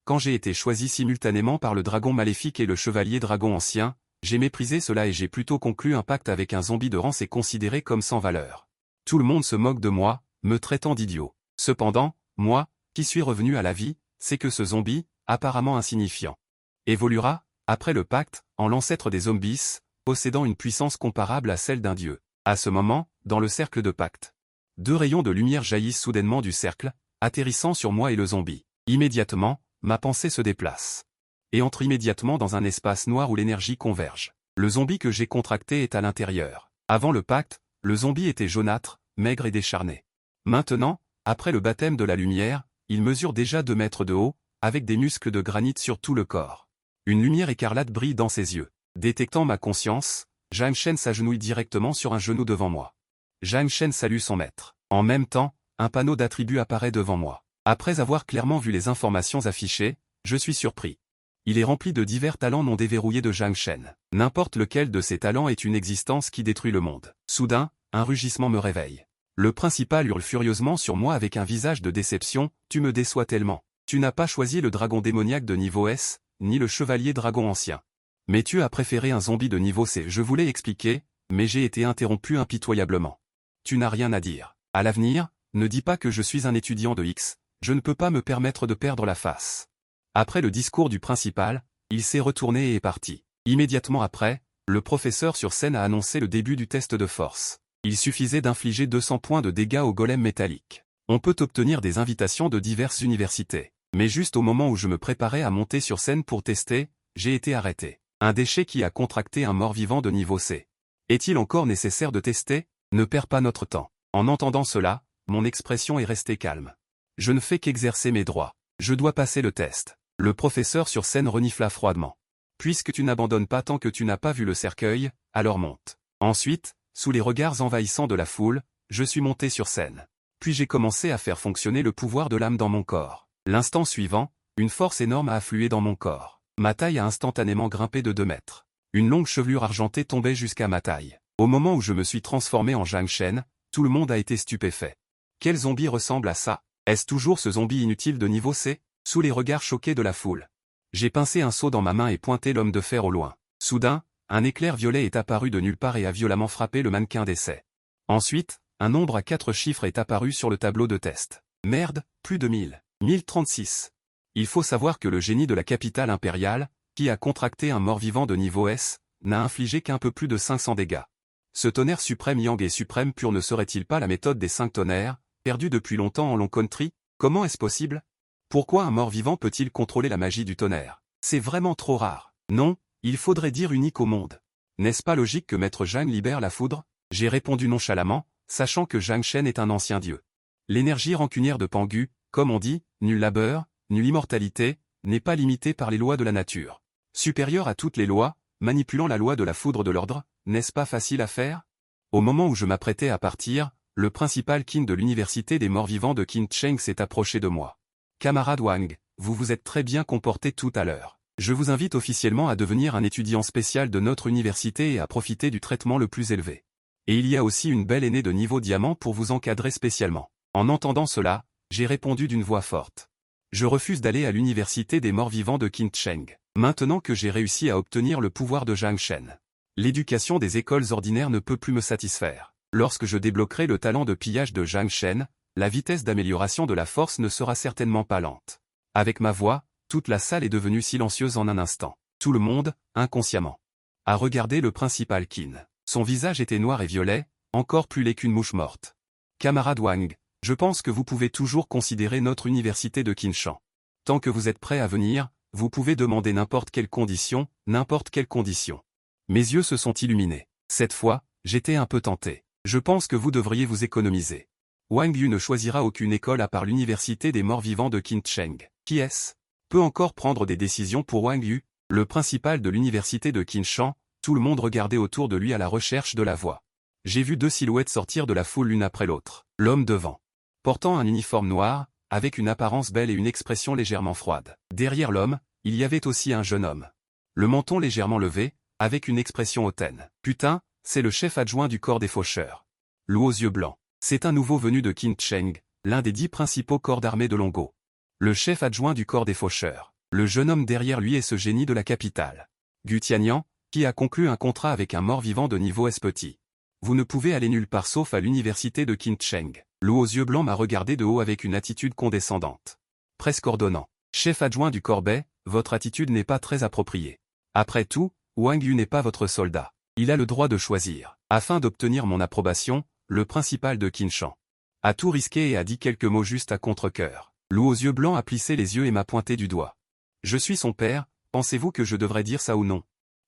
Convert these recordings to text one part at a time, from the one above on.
quand j'ai été choisi simultanément par le dragon maléfique et le chevalier dragon ancien, j'ai méprisé cela et j'ai plutôt conclu un pacte avec un zombie de rang c'est considéré comme sans valeur. Tout le monde se moque de moi, me traitant d'idiot. Cependant, moi, qui suis revenu à la vie, c'est que ce zombie, apparemment insignifiant, évoluera, après le pacte, en l'ancêtre des zombies, possédant une puissance comparable à celle d'un dieu. À ce moment, dans le cercle de pacte, 2 rayons de lumière jaillissent soudainement du cercle, atterrissant sur moi et le zombie. Immédiatement, ma pensée se déplace et entre immédiatement dans un espace noir où l'énergie converge. Le zombie que j'ai contracté est à l'intérieur. Avant le pacte, le zombie était jaunâtre, maigre et décharné. Maintenant, après le baptême de la lumière, il mesure déjà 2 mètres de haut, avec des muscles de granit sur tout le corps. Une lumière écarlate brille dans ses yeux. Détectant ma conscience, Zhang Shen s'agenouille directement sur un genou devant moi. Zhang Shen salue son maître. En même temps, un panneau d'attributs apparaît devant moi. Après avoir clairement vu les informations affichées, je suis surpris. Il est rempli de divers talents non déverrouillés de Zhang Shen. N'importe lequel de ces talents est une existence qui détruit le monde. Soudain, un rugissement me réveille. Le principal hurle furieusement sur moi avec un visage de déception, « Tu me déçois tellement. Tu n'as pas choisi le dragon démoniaque de niveau S, ni le chevalier dragon ancien. Mais tu as préféré un zombie de niveau C. » Je voulais expliquer, mais j'ai été interrompu impitoyablement. Tu n'as rien à dire. À l'avenir, ne dis pas que je suis un étudiant de X, je ne peux pas me permettre de perdre la face. Après le discours du principal, il s'est retourné et est parti. Immédiatement après, le professeur sur scène a annoncé le début du test de force. Il suffisait d'infliger 200 points de dégâts au golem métallique. On peut obtenir des invitations de diverses universités. Mais juste au moment où je me préparais à monter sur scène pour tester, j'ai été arrêté. Un déchet qui a contracté un mort-vivant de niveau C. Est-il encore nécessaire de tester? Ne perds pas notre temps. En entendant cela, mon expression est restée calme. Je ne fais qu'exercer mes droits. Je dois passer le test. Le professeur sur scène renifla froidement. Puisque tu n'abandonnes pas tant que tu n'as pas vu le cercueil, alors monte. Ensuite, sous les regards envahissants de la foule, je suis monté sur scène. Puis j'ai commencé à faire fonctionner le pouvoir de l'âme dans mon corps. L'instant suivant, une force énorme a afflué dans mon corps. Ma taille a instantanément grimpé de 2 mètres. Une longue chevelure argentée tombait jusqu'à ma taille. Au moment où je me suis transformé en Zhang Shen, tout le monde a été stupéfait. Quel zombie ressemble à ça? Est-ce toujours ce zombie inutile de niveau C? Sous les regards choqués de la foule, j'ai pincé un seau dans ma main et pointé l'homme de fer au loin. Soudain, un éclair violet est apparu de nulle part et a violemment frappé le mannequin d'essai. Ensuite, un nombre à 4 chiffres est apparu sur le tableau de test. Merde, plus de 1036. Il faut savoir que le génie de la capitale impériale, qui a contracté un mort-vivant de niveau S, n'a infligé qu'un peu plus de 500 dégâts. Ce tonnerre suprême Yang et suprême pur ne serait-il pas la méthode des 5 tonnerres, perdue depuis longtemps en long country? Comment est-ce possible? Pourquoi un mort-vivant peut-il contrôler la magie du tonnerre? C'est vraiment trop rare. Non, il faudrait dire unique au monde. N'est-ce pas logique que Maître Zhang libère la foudre? J'ai répondu nonchalamment, sachant que Zhang Shen est un ancien dieu. L'énergie rancunière de Pangu, comme on dit, nul labeur, nulle immortalité, n'est pas limitée par les lois de la nature. Supérieure à toutes les lois, manipulant la loi de la foudre de l'ordre, n'est-ce pas facile à faire? Au moment où je m'apprêtais à partir, le principal Qin de l'université des morts-vivants de Qin Cheng s'est approché de moi. Camarade Wang, vous vous êtes très bien comporté tout à l'heure. Je vous invite officiellement à devenir un étudiant spécial de notre université et à profiter du traitement le plus élevé. Et il y a aussi une belle aînée de niveau diamant pour vous encadrer spécialement. En entendant cela, j'ai répondu d'une voix forte. Je refuse d'aller à l'université des morts-vivants de Qin Cheng, maintenant que j'ai réussi à obtenir le pouvoir de Zhang Shen. L'éducation des écoles ordinaires ne peut plus me satisfaire. Lorsque je débloquerai le talent de pillage de Zhang Shen, la vitesse d'amélioration de la force ne sera certainement pas lente. Avec ma voix, toute la salle est devenue silencieuse en un instant. Tout le monde, inconsciemment, a regardé le principal Qin. Son visage était noir et violet, encore plus laid qu'une mouche morte. Camarade Wang, je pense que vous pouvez toujours considérer notre université de Qinshan. Tant que vous êtes prêt à venir, vous pouvez demander n'importe quelle condition, n'importe quelle condition. Mes yeux se sont illuminés. Cette fois, j'étais un peu tenté. Je pense que vous devriez vous économiser. Wang Yu ne choisira aucune école à part l'université des morts-vivants de Qin Cheng. Qui est-ce? Peut encore prendre des décisions pour Wang Yu, le principal de l'université de Qinshan. Tout le monde regardait autour de lui à la recherche de la voix. J'ai vu 2 silhouettes sortir de la foule l'une après l'autre. L'homme devant, portant un uniforme noir, avec une apparence belle et une expression légèrement froide. Derrière l'homme, il y avait aussi un jeune homme. Le menton légèrement levé, avec une expression hautaine. Putain, c'est le chef adjoint du corps des faucheurs. Loup aux yeux blancs. C'est un nouveau venu de Qin Cheng, l'un des 10 principaux corps d'armée de Longo. Le chef adjoint du corps des faucheurs. Le jeune homme derrière lui est ce génie de la capitale. Gu Tianyan, qui a conclu un contrat avec un mort-vivant de niveau S petit. Vous ne pouvez aller nulle part sauf à l'université de Qincheng. Loup aux yeux blancs m'a regardé de haut avec une attitude condescendante. Presque ordonnant. Chef adjoint du Corbet, votre attitude n'est pas très appropriée. Après tout, Wang Yu n'est pas votre soldat. Il a le droit de choisir. Afin d'obtenir mon approbation, le principal de Qinshan a tout risqué et a dit quelques mots juste à contre-cœur. Loup aux yeux blancs a plissé les yeux et m'a pointé du doigt. Je suis son père, pensez-vous que je devrais dire ça ou non?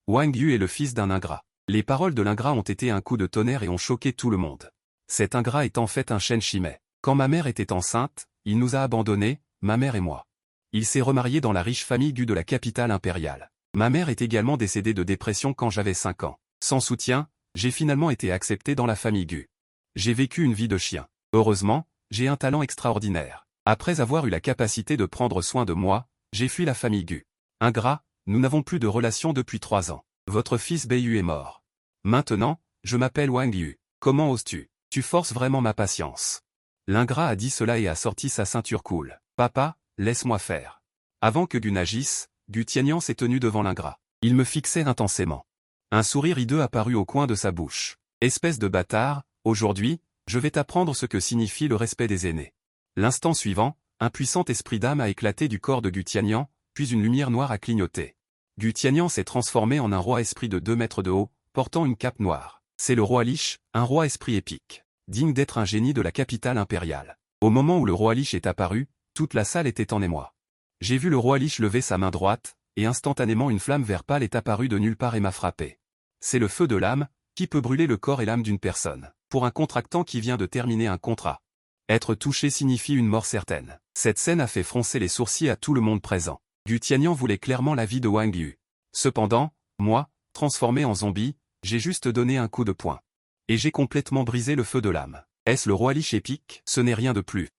Wang Yu est le fils d'un ingrat. Les paroles de l'ingrat ont été un coup de tonnerre et ont choqué tout le monde. Cet ingrat est en fait un Shen Shimei. Quand ma mère était enceinte, il nous a abandonnés, ma mère et moi. Il s'est remarié dans la riche famille Gu de la capitale impériale. Ma mère est également décédée de dépression quand j'avais 5 ans. Sans soutien, j'ai finalement été accepté dans la famille Gu. J'ai vécu une vie de chien. Heureusement, j'ai un talent extraordinaire. Après avoir eu la capacité de prendre soin de moi, j'ai fui la famille Gu. Ingrat, nous n'avons plus de relation depuis 3 ans. Votre fils Beiyu est mort. Maintenant, je m'appelle Wang Yu. Comment oses-tu? Tu forces vraiment ma patience. L'ingrat a dit cela et a sorti sa ceinture cool. Papa, laisse-moi faire. Avant que Gu n'agisse, Gu Tianyan s'est tenu devant l'ingrat. Il me fixait intensément. Un sourire hideux apparut au coin de sa bouche. Espèce de bâtard, aujourd'hui, je vais t'apprendre ce que signifie le respect des aînés. L'instant suivant, un puissant esprit d'âme a éclaté du corps de Gu Tianyan, puis une lumière noire a clignoté. Gu Tianyan s'est transformé en un roi esprit de 2 mètres de haut, portant une cape noire. C'est le roi Lich, un roi esprit épique, digne d'être un génie de la capitale impériale. Au moment où le roi Lich est apparu, toute la salle était en émoi. J'ai vu le roi Lich lever sa main droite, et instantanément une flamme vert pâle est apparue de nulle part et m'a frappé. C'est le feu de l'âme, qui peut brûler le corps et l'âme d'une personne. Pour un contractant qui vient de terminer un contrat. Être touché signifie une mort certaine. Cette scène a fait froncer les sourcils à tout le monde présent. Gu Tianyan voulait clairement la vie de Wang Yu. Cependant, moi, transformé en zombie, j'ai juste donné un coup de poing. Et j'ai complètement brisé le feu de l'âme. Est-ce le roi Lich épique? Ce n'est rien de plus.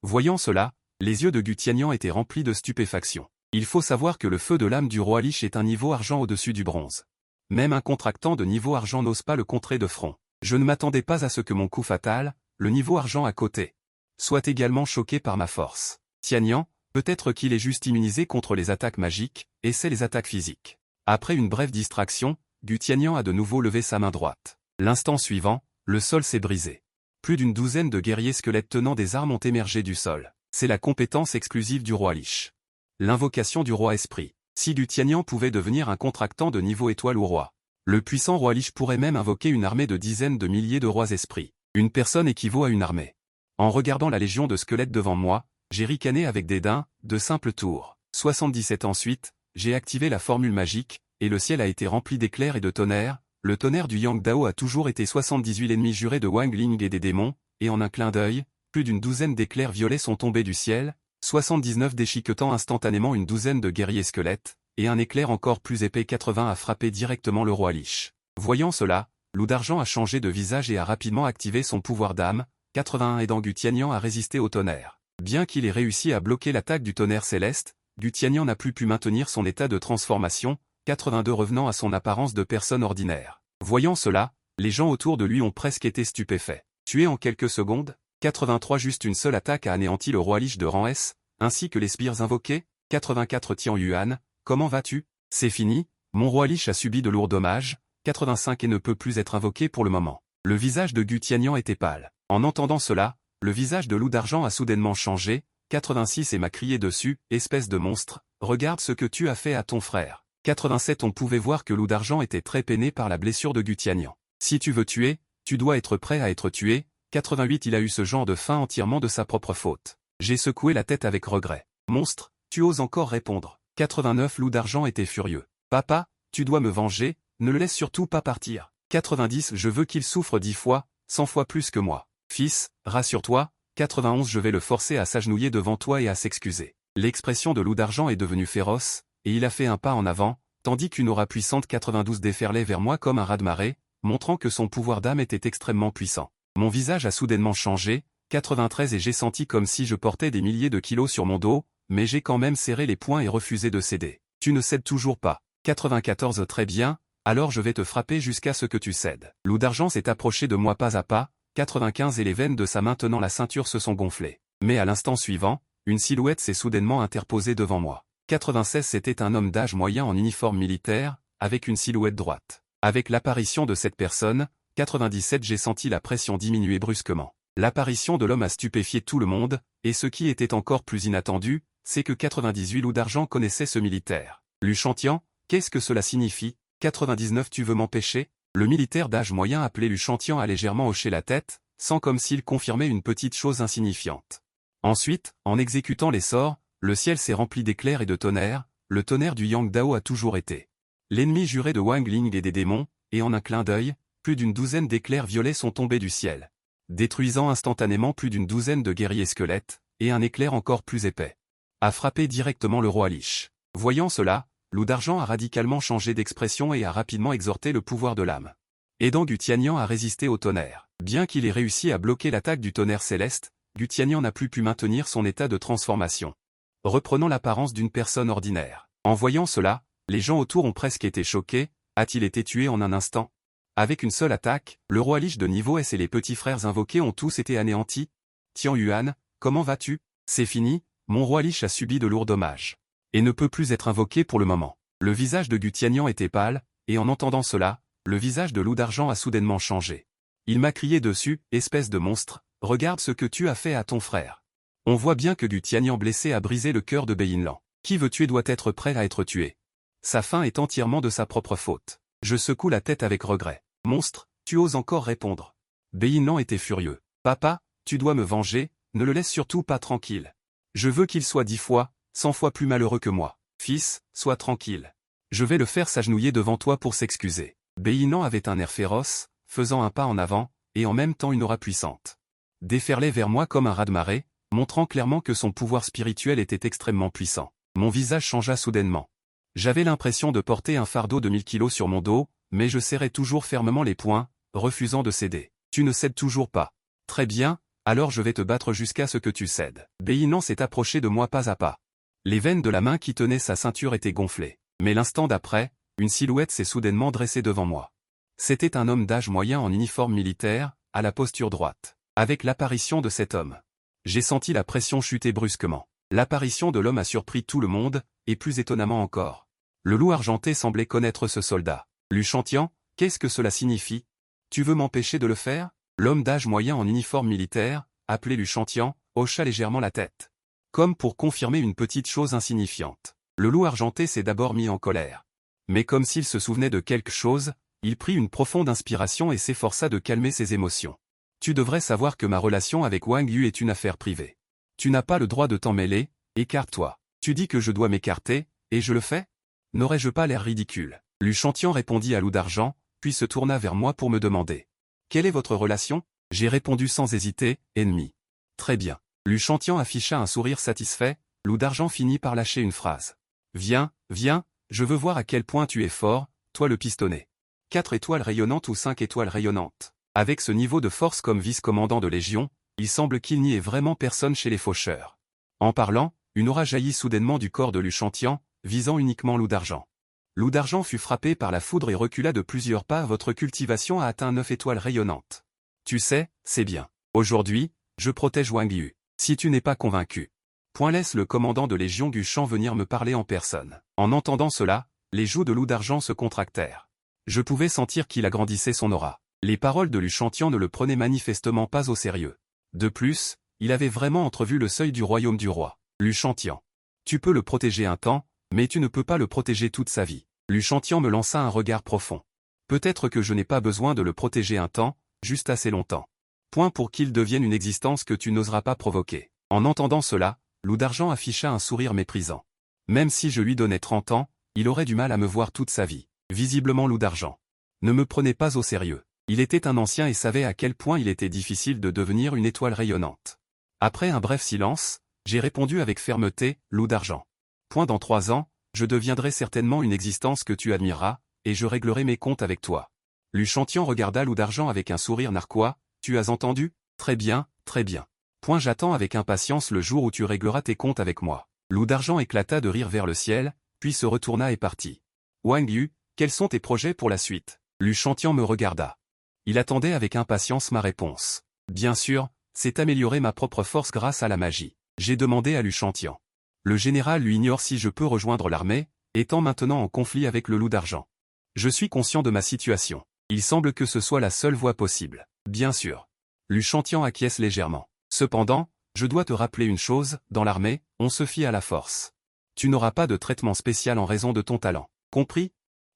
Voyant cela, les yeux de Gu Tianyan étaient remplis de stupéfaction. Il faut savoir que le feu de l'âme du roi Lich est un niveau argent au-dessus du bronze. Même un contractant de niveau argent n'ose pas le contrer de front. Je ne m'attendais pas à ce que mon coup fatal, le niveau argent à côté, soit également choqué par ma force. Tianyan, peut-être qu'il est juste immunisé contre les attaques magiques, et c'est les attaques physiques. Après une brève distraction, Gu Tianyan a de nouveau levé sa main droite. L'instant suivant, le sol s'est brisé. Plus d'une douzaine de guerriers squelettes tenant des armes ont émergé du sol. C'est la compétence exclusive du roi Lich. L'invocation du roi esprit. Si Gu Tianyan pouvait devenir un contractant de niveau étoile ou roi, le puissant roi Lich pourrait même invoquer une armée de dizaines de milliers de rois esprits. Une personne équivaut à une armée. En regardant la légion de squelettes devant moi, j'ai ricané avec dédain, de simples tours. 77 ensuite, j'ai activé la formule magique, et le ciel a été rempli d'éclairs et de tonnerre. Le tonnerre du Yang Dao a toujours été 78 l'ennemi juré de Wang Ling et des démons, et en un clin d'œil, plus d'une douzaine d'éclairs violets sont tombés du ciel, 79 déchiquetant instantanément une douzaine de guerriers squelettes, et un éclair encore plus épais 80 a frappé directement le roi Lich. Voyant cela, Loup d'Argent a changé de visage et a rapidement activé son pouvoir d'âme, 81 aidant Gu Tianyan à résister au tonnerre. Bien qu'il ait réussi à bloquer l'attaque du tonnerre céleste, Gu Tianyan n'a plus pu maintenir son état de transformation, 82 revenant à son apparence de personne ordinaire. Voyant cela, les gens autour de lui ont presque été stupéfaits. Tué en quelques secondes, 83 juste une seule attaque a anéanti le roi Lich de rang S, ainsi que les sbires invoqués, 84 Tian Yuan, comment vas-tu? C'est fini, mon roi Lich a subi de lourds dommages, 85 et ne peut plus être invoqué pour le moment. Le visage de Gu Tianyan était pâle. En entendant cela, le visage de Loup d'Argent a soudainement changé, 86 et m'a crié dessus, espèce de monstre, regarde ce que tu as fait à ton frère. 87 on pouvait voir que Loup d'Argent était très peiné par la blessure de Gu Tianyan. Si tu veux tuer, tu dois être prêt à être tué. 88 il a eu ce genre de fin entièrement de sa propre faute. J'ai secoué la tête avec regret. Monstre, tu oses encore répondre. 89 Loup d'Argent était furieux. Papa, tu dois me venger, ne le laisse surtout pas partir. 90 je veux qu'il souffre 10 fois, 100 fois plus que moi. Fils, rassure-toi. 91 je vais le forcer à s'agenouiller devant toi et à s'excuser. L'expression de Loup d'Argent est devenue féroce, et il a fait un pas en avant, tandis qu'une aura puissante 92 déferlait vers moi comme un raz-de-marée, montrant que son pouvoir d'âme était extrêmement puissant. Mon visage a soudainement changé, 93 et j'ai senti comme si je portais des milliers de kilos sur mon dos, mais j'ai quand même serré les poings et refusé de céder. Tu ne cèdes toujours pas. 94 très bien, alors je vais te frapper jusqu'à ce que tu cèdes. Loup d'Argent s'est approché de moi pas à pas, 95 et les veines de sa main tenant la ceinture se sont gonflées. Mais à l'instant suivant, une silhouette s'est soudainement interposée devant moi. 96 C'était un homme d'âge moyen en uniforme militaire, avec une silhouette droite. Avec l'apparition de cette personne, 97 J'ai senti la pression diminuer brusquement. L'apparition de l'homme a stupéfié tout le monde, et ce qui était encore plus inattendu, c'est que 98 Loup d'Argent connaissait ce militaire. Luchantian, qu'est-ce que cela signifie? 99 Tu veux m'empêcher? Le militaire d'âge moyen appelé Luchantian a légèrement hoché la tête, sans comme s'il confirmait une petite chose insignifiante. Ensuite, en exécutant les sorts, le ciel s'est rempli d'éclairs et de tonnerre, le tonnerre du Yang Dao a toujours été l'ennemi juré de Wang Ling et des démons, et en un clin d'œil, plus d'une douzaine d'éclairs violets sont tombés du ciel, détruisant instantanément plus d'une douzaine de guerriers squelettes, et un éclair encore plus épais a frappé directement le roi Lich. Voyant cela, Loup d'Argent a radicalement changé d'expression et a rapidement exhorté le pouvoir de l'âme, aidant Gu Tianyan à résister au tonnerre. Bien qu'il ait réussi à bloquer l'attaque du tonnerre céleste, Gu Tianyan n'a plus pu maintenir son état de transformation, reprenant l'apparence d'une personne ordinaire. En voyant cela, les gens autour ont presque été choqués. A-t-il été tué en un instant? Avec une seule attaque, le roi Lich de niveau S et les petits frères invoqués ont tous été anéantis. Tian Yuan, comment vas-tu? C'est fini, mon roi Lich a subi de lourds dommages, et ne peut plus être invoqué pour le moment. Le visage de Gu Tianyan était pâle, et en entendant cela, le visage de Loup d'Argent a soudainement changé. Il m'a crié dessus, espèce de monstre, regarde ce que tu as fait à ton frère. On voit bien que Gu Tianyan blessé a brisé le cœur de Beiyinlan. Qui veut tuer doit être prêt à être tué. Sa fin est entièrement de sa propre faute. Je secoue la tête avec regret. Monstre, tu oses encore répondre. Beiyinlan était furieux. Papa, tu dois me venger, ne le laisse surtout pas tranquille. Je veux qu'il soit 10 fois, 100 fois plus malheureux que moi. Fils, sois tranquille. Je vais le faire s'agenouiller devant toi pour s'excuser. Beiyinlan avait un air féroce, faisant un pas en avant, et en même temps une aura puissante déferlait vers moi comme un raz-de-marée, montrant clairement que son pouvoir spirituel était extrêmement puissant. Mon visage changea soudainement. J'avais l'impression de porter un fardeau de 1000 kilos sur mon dos, mais je serrais toujours fermement les poings, refusant de céder. Tu ne cèdes toujours pas. Très bien, alors je vais te battre jusqu'à ce que tu cèdes. Beiyinlan s'est approché de moi pas à pas. Les veines de la main qui tenait sa ceinture étaient gonflées. Mais l'instant d'après, une silhouette s'est soudainement dressée devant moi. C'était un homme d'âge moyen en uniforme militaire, à la posture droite. Avec l'apparition de cet homme, j'ai senti la pression chuter brusquement. L'apparition de l'homme a surpris tout le monde, et plus étonnamment encore, le loup argenté semblait connaître ce soldat. Luchantian, qu'est-ce que cela signifie? Tu veux m'empêcher de le faire? L'homme d'âge moyen en uniforme militaire, appelé Luchantian, hocha légèrement la tête, comme pour confirmer une petite chose insignifiante. Le loup argenté s'est d'abord mis en colère. Mais comme s'il se souvenait de quelque chose, il prit une profonde inspiration et s'efforça de calmer ses émotions. Tu devrais savoir que ma relation avec Wang Yu est une affaire privée. Tu n'as pas le droit de t'en mêler, écarte-toi. Tu dis que je dois m'écarter, et je le fais? N'aurais-je pas l'air ridicule? Luchantian répondit à Loup d'Argent, puis se tourna vers moi pour me demander. Quelle est votre relation? J'ai répondu sans hésiter, ennemi. Très bien. Luchantian afficha un sourire satisfait, Loup d'Argent finit par lâcher une phrase. Viens, viens, je veux voir à quel point tu es fort, toi le pistonné. 4 étoiles rayonnantes ou 5 étoiles rayonnantes. Avec ce niveau de force comme vice-commandant de Légion, il semble qu'il n'y ait vraiment personne chez les faucheurs. En parlant, une aura jaillit soudainement du corps de Luchantian, visant uniquement Loup d'Argent. Loup d'Argent fut frappé par la foudre et recula de plusieurs pas. Votre cultivation a atteint 9 étoiles rayonnantes. Tu sais, c'est bien. Aujourd'hui, je protège Wang Yu. Si tu n'es pas convaincu. Laisse le commandant de Légion Guchan venir me parler en personne. En entendant cela, les joues de Loup d'Argent se contractèrent. Je pouvais sentir qu'il agrandissait son aura. Les paroles de Luchantian ne le prenaient manifestement pas au sérieux. De plus, il avait vraiment entrevu le seuil du royaume du roi. Luchantian. Tu peux le protéger un temps, mais tu ne peux pas le protéger toute sa vie. Luchantian me lança un regard profond. Peut-être que je n'ai pas besoin de le protéger un temps, juste assez longtemps. Point pour qu'il devienne une existence que tu n'oseras pas provoquer. En entendant cela, Loup d'Argent afficha un sourire méprisant. Même si je lui donnais 30 ans, il aurait du mal à me voir toute sa vie. Visiblement Loup d'Argent ne me prenait pas au sérieux. Il était un ancien et savait à quel point il était difficile de devenir une étoile rayonnante. Après un bref silence, j'ai répondu avec fermeté, Loup d'Argent. Dans 3 ans, je deviendrai certainement une existence que tu admireras, et je réglerai mes comptes avec toi. Luchantian regarda Loup d'Argent avec un sourire narquois. Tu as entendu? Très bien, très bien. J'attends avec impatience le jour où tu régleras tes comptes avec moi. Loup d'Argent éclata de rire vers le ciel, puis se retourna et partit. Wang Yu, quels sont tes projets pour la suite? Luchantian me regarda. Il attendait avec impatience ma réponse. Bien sûr, c'est améliorer ma propre force grâce à la magie. J'ai demandé à Luchantian. Le général lui ignore si je peux rejoindre l'armée, étant maintenant en conflit avec le loup d'argent. Je suis conscient de ma situation. Il semble que ce soit la seule voie possible. Bien sûr. Lu Chantian acquiesce légèrement. Cependant, je dois te rappeler une chose, dans l'armée, on se fie à la force. Tu n'auras pas de traitement spécial en raison de ton talent. Compris?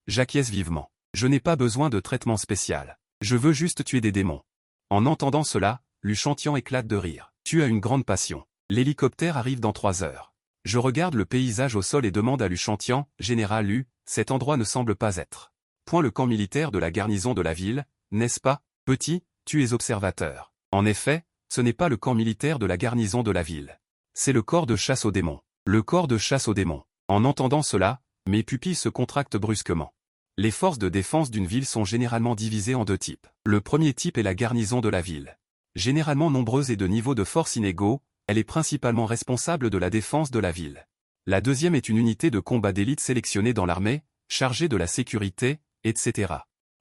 J'acquiesce vivement. Je n'ai pas besoin de traitement spécial. Je veux juste tuer des démons. En entendant cela, Lu Chantian éclate de rire. Tu as une grande passion. L'hélicoptère arrive dans 3 heures. Je regarde le paysage au sol et demande à Lu Chantian, Général Lu, cet endroit ne semble pas être. Point le camp militaire de la garnison de la ville, n'est-ce pas, petit, tu es observateur. En effet, ce n'est pas le camp militaire de la garnison de la ville. C'est le corps de chasse aux démons. Le corps de chasse aux démons. En entendant cela, mes pupilles se contractent brusquement. Les forces de défense d'une ville sont généralement divisées en 2 types. Le premier type est la garnison de la ville. Généralement nombreuse et de niveaux de force inégaux, elle est principalement responsable de la défense de la ville. La deuxième est une unité de combat d'élite sélectionnée dans l'armée, chargée de la sécurité, etc.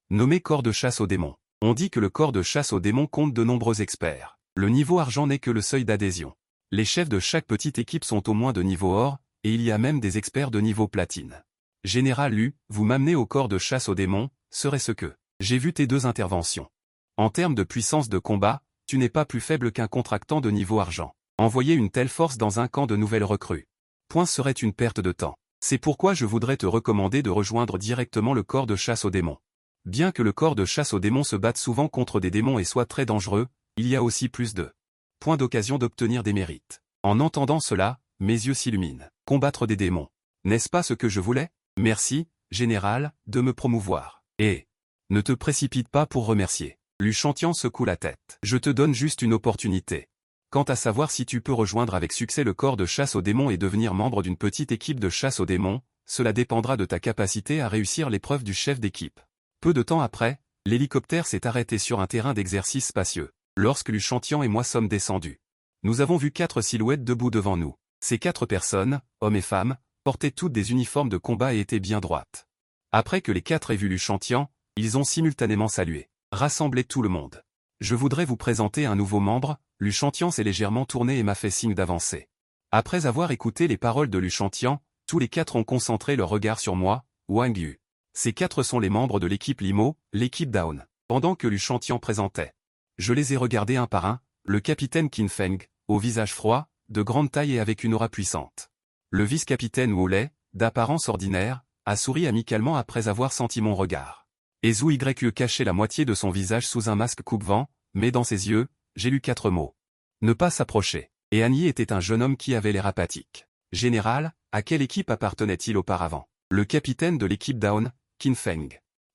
Nommé corps de chasse aux démons. On dit que le corps de chasse aux démons compte de nombreux experts. Le niveau argent n'est que le seuil d'adhésion. Les chefs de chaque petite équipe sont au moins de niveau or, et il y a même des experts de niveau platine. Général Lu, vous m'amenez au corps de chasse aux démons, serait-ce que j'ai vu tes 2 interventions. En termes de puissance de combat, tu n'es pas plus faible qu'un contractant de niveau argent. Envoyer une telle force dans un camp de nouvelles recrues. Point serait une perte de temps. C'est pourquoi je voudrais te recommander de rejoindre directement le corps de chasse aux démons. Bien que le corps de chasse aux démons se batte souvent contre des démons et soit très dangereux, il y a aussi plus de points d'occasion d'obtenir des mérites. En entendant cela, mes yeux s'illuminent. Combattre des démons. N'est-ce pas ce que je voulais? Merci, général, de me promouvoir. Et ne te précipite pas pour remercier. Lu Chantian secoue la tête. Je te donne juste une opportunité. Quant à savoir si tu peux rejoindre avec succès le corps de chasse aux démons et devenir membre d'une petite équipe de chasse aux démons, cela dépendra de ta capacité à réussir l'épreuve du chef d'équipe. Peu de temps après, l'hélicoptère s'est arrêté sur un terrain d'exercice spacieux. Lorsque Lu Chantian et moi sommes descendus, nous avons vu 4 silhouettes debout devant nous. Ces 4 personnes, hommes et femmes, portaient toutes des uniformes de combat et étaient bien droites. Après que les 4 aient vu Lu Chantian, ils ont simultanément salué. Rassemblez tout le monde. Je voudrais vous présenter un nouveau membre. Lu Chantian s'est légèrement tourné et m'a fait signe d'avancer. Après avoir écouté les paroles de Lu Chantian, tous les 4 ont concentré leur regard sur moi, Wang Yu. Ces 4 sont les membres de l'équipe Limo, l'équipe Down. Pendant que Lu Chantian présentait, je les ai regardés un par un, le capitaine Qin Feng, au visage froid, de grande taille et avec une aura puissante. Le vice-capitaine Wu Lei, d'apparence ordinaire, a souri amicalement après avoir senti mon regard. Et Zhu Yu cachait la moitié de son visage sous un masque coupe-vent, mais dans ses yeux, j'ai lu 4 mots. Ne pas s'approcher. Et Annie était un jeune homme qui avait l'air apathique. Général, à quelle équipe appartenait-il auparavant? Le capitaine de l'équipe Down, Qin Feng,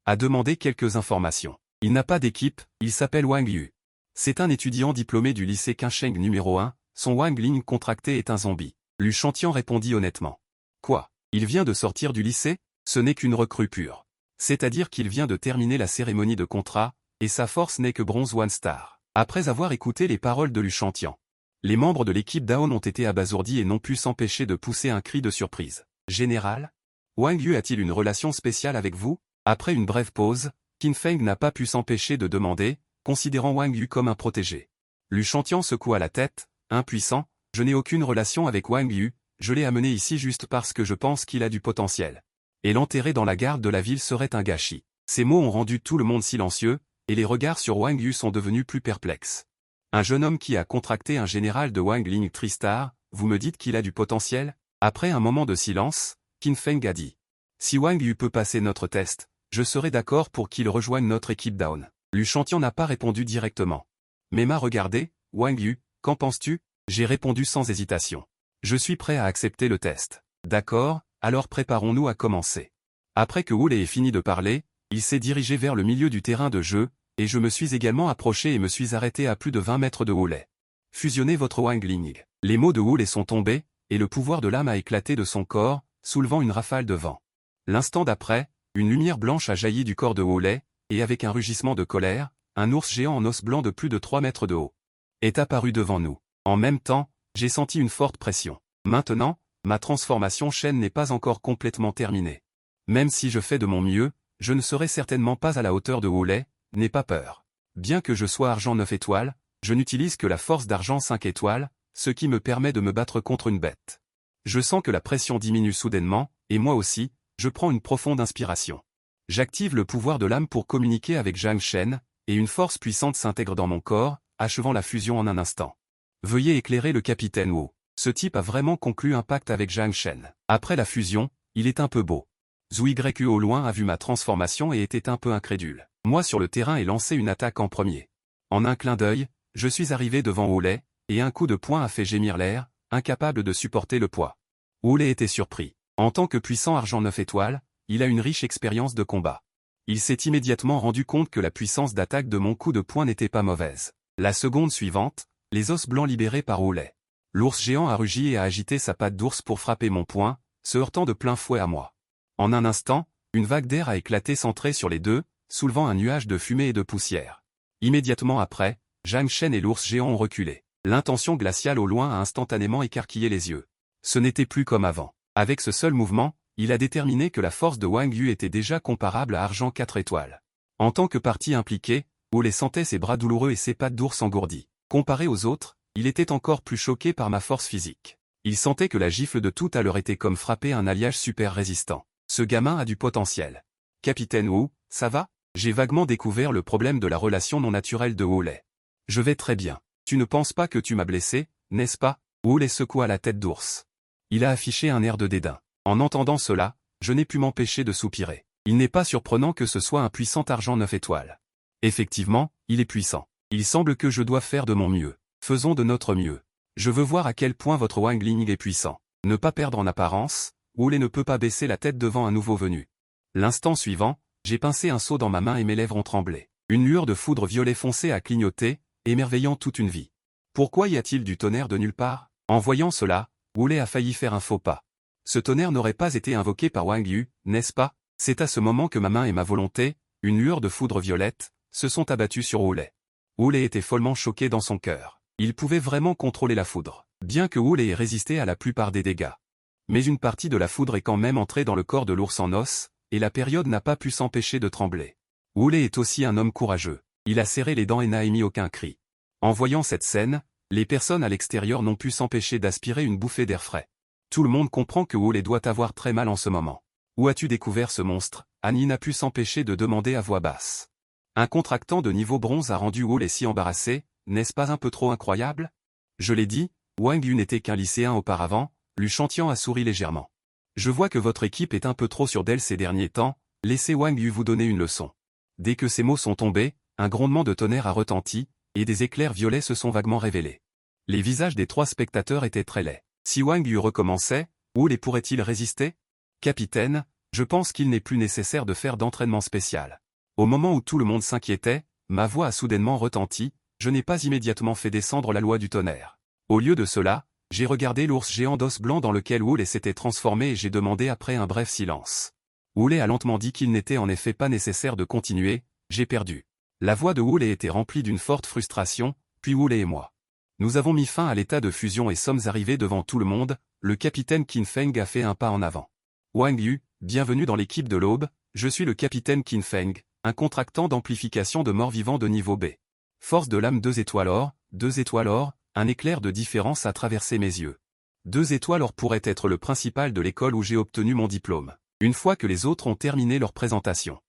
a demandé quelques informations. Il n'a pas d'équipe, il s'appelle Wang Yu. C'est un étudiant diplômé du lycée Qinsheng numéro 1, son Wang Ling contracté est un zombie. Lu Chantian répondit honnêtement. Quoi? Il vient de sortir du lycée? Ce n'est qu'une recrue pure. C'est-à-dire qu'il vient de terminer la cérémonie de contrat, et sa force n'est que bronze 1 star. Après avoir écouté les paroles de Lu Chantian, les membres de l'équipe Down ont été abasourdis et n'ont pu s'empêcher de pousser un cri de surprise. Général? Wang Yu a-t-il une relation spéciale avec vous? Après une brève pause, Qin Feng n'a pas pu s'empêcher de demander, considérant Wang Yu comme un protégé. Lu Chantian secoua la tête, impuissant, je n'ai aucune relation avec Wang Yu, je l'ai amené ici juste parce que je pense qu'il a du potentiel. Et l'enterrer dans la garde de la ville serait un gâchis. Ces mots ont rendu tout le monde silencieux, et les regards sur Wang Yu sont devenus plus perplexes. Un jeune homme qui a contracté un général de Wang Ling Tristar, vous me dites qu'il a du potentiel? Après un moment de silence, Qin Feng a dit. Si Wang Yu peut passer notre test, je serai d'accord pour qu'il rejoigne notre équipe Down. Lu Chantian n'a pas répondu directement. Mais m'a regardé, Wang Yu, qu'en penses-tu? J'ai répondu sans hésitation. Je suis prêt à accepter le test. D'accord, alors préparons-nous à commencer. Après que Wu Lei ait fini de parler, il s'est dirigé vers le milieu du terrain de jeu, et je me suis également approché et me suis arrêté à plus de 20 mètres de Wu Lei. Fusionnez votre Wang Ling. Les mots de Wu Lei sont tombés, et le pouvoir de l'âme a éclaté de son corps, soulevant une rafale de vent. L'instant d'après, une lumière blanche a jailli du corps de Wu Lei, et avec un rugissement de colère, un ours géant en os blanc de plus de 3 mètres de haut est apparu devant nous. En même temps, j'ai senti une forte pression. Maintenant, ma transformation chaîne n'est pas encore complètement terminée. Même si je fais de mon mieux, je ne serai certainement pas à la hauteur de Wu Lei, n'aie pas peur. Bien que je sois argent 9 étoiles, je n'utilise que la force d'argent 5 étoiles, ce qui me permet de me battre contre une bête. Je sens que la pression diminue soudainement, et moi aussi, je prends une profonde inspiration. J'active le pouvoir de l'âme pour communiquer avec Zhang Shen, et une force puissante s'intègre dans mon corps, achevant la fusion en un instant. Veuillez éclairer le capitaine Wu. Ce type a vraiment conclu un pacte avec Zhang Shen. Après la fusion, il est un peu beau. Zhu Yu au loin a vu ma transformation et était un peu incrédule. Moi sur le terrain ai lancé une attaque en premier. En un clin d'œil, je suis arrivé devant Wu Lei, et un coup de poing a fait gémir l'air, incapable de supporter le poids. Wu Lei était surpris. En tant que puissant argent 9 étoiles, il a une riche expérience de combat. Il s'est immédiatement rendu compte que la puissance d'attaque de mon coup de poing n'était pas mauvaise. La seconde suivante, les os blancs libérés par Wu Lei. L'ours géant a rugi et a agité sa patte d'ours pour frapper mon poing, se heurtant de plein fouet à moi. En un instant, une vague d'air a éclaté centrée sur les deux, soulevant un nuage de fumée et de poussière. Immédiatement après, Zhang Shen et l'ours géant ont reculé. L'intention glaciale au loin a instantanément écarquillé les yeux. Ce n'était plus comme avant. Avec ce seul mouvement, il a déterminé que la force de Wang Yu était déjà comparable à argent 4 étoiles. En tant que partie impliquée, Wu Lei sentait ses bras douloureux et ses pattes d'ours engourdies. Comparé aux autres, il était encore plus choqué par ma force physique. Il sentait que la gifle de tout à l'heure était comme frapper un alliage super résistant. Ce gamin a du potentiel. Capitaine Wu, ça va? J'ai vaguement découvert le problème de la relation non naturelle de Wu Lei. Je vais très bien. Tu ne penses pas que tu m'as blessé, n'est-ce pas? Wu Lei secoua la tête d'ours. Il a affiché un air de dédain. En entendant cela, je n'ai pu m'empêcher de soupirer. Il n'est pas surprenant que ce soit un puissant argent 9 étoiles. Effectivement, il est puissant. Il semble que je dois faire de mon mieux. Faisons de notre mieux. Je veux voir à quel point votre Wang Ling est puissant. Ne pas perdre en apparence, Wu Lei ne peut pas baisser la tête devant un nouveau venu. L'instant suivant, j'ai pincé un seau dans ma main et mes lèvres ont tremblé. Une lueur de foudre violet foncé a clignoté, émerveillant toute une vie. Pourquoi y a-t-il du tonnerre de nulle part? En voyant cela, Wu Lei a failli faire un faux pas. Ce tonnerre n'aurait pas été invoqué par Wang Yu, n'est-ce pas? C'est à ce moment que ma main et ma volonté, une lueur de foudre violette, se sont abattues sur Wu Lei. Wu Lei était follement choqué dans son cœur. Il pouvait vraiment contrôler la foudre, bien que Wu Lei ait résisté à la plupart des dégâts. Mais une partie de la foudre est quand même entrée dans le corps de l'ours en os, et la période n'a pas pu s'empêcher de trembler. Wu Lei est aussi un homme courageux. Il a serré les dents et n'a émis aucun cri. En voyant cette scène, les personnes à l'extérieur n'ont pu s'empêcher d'aspirer une bouffée d'air frais. Tout le monde comprend que Wu Lei doit avoir très mal en ce moment. Où as-tu découvert ce monstre? Annie n'a pu s'empêcher de demander à voix basse. Un contractant de niveau bronze a rendu Wu Lei si embarrassé, n'est-ce pas un peu trop incroyable? Je l'ai dit, Wang Yu n'était qu'un lycéen auparavant, Lu Chantian a souri légèrement. Je vois que votre équipe est un peu trop sûre d'elle ces derniers temps, laissez Wang Yu vous donner une leçon. Dès que ces mots sont tombés, un grondement de tonnerre a retenti, et des éclairs violets se sont vaguement révélés. Les visages des trois spectateurs étaient très laids. Si Wang Yu recommençait, Wu Lei pourrait-il résister? Capitaine, je pense qu'il n'est plus nécessaire de faire d'entraînement spécial. Au moment où tout le monde s'inquiétait, ma voix a soudainement retenti, je n'ai pas immédiatement fait descendre la loi du tonnerre. Au lieu de cela, j'ai regardé l'ours géant d'os blanc dans lequel Wu Lei s'était transformé et j'ai demandé après un bref silence. Wu Lei a lentement dit qu'il n'était en effet pas nécessaire de continuer, j'ai perdu. La voix de Wu Lei était remplie d'une forte frustration, puis Wu Lei et moi. Nous avons mis fin à l'état de fusion et sommes arrivés devant tout le monde, le capitaine Qin Feng a fait un pas en avant. Wang Yu, bienvenue dans l'équipe de l'Aube, je suis le capitaine Qin Feng, un contractant d'amplification de morts-vivants de niveau B. Force de l'âme 2 étoiles or, un éclair de différence a traversé mes yeux. 2 étoiles or pourrait être le principal de l'école où j'ai obtenu mon diplôme, une fois que les autres ont terminé leur présentation.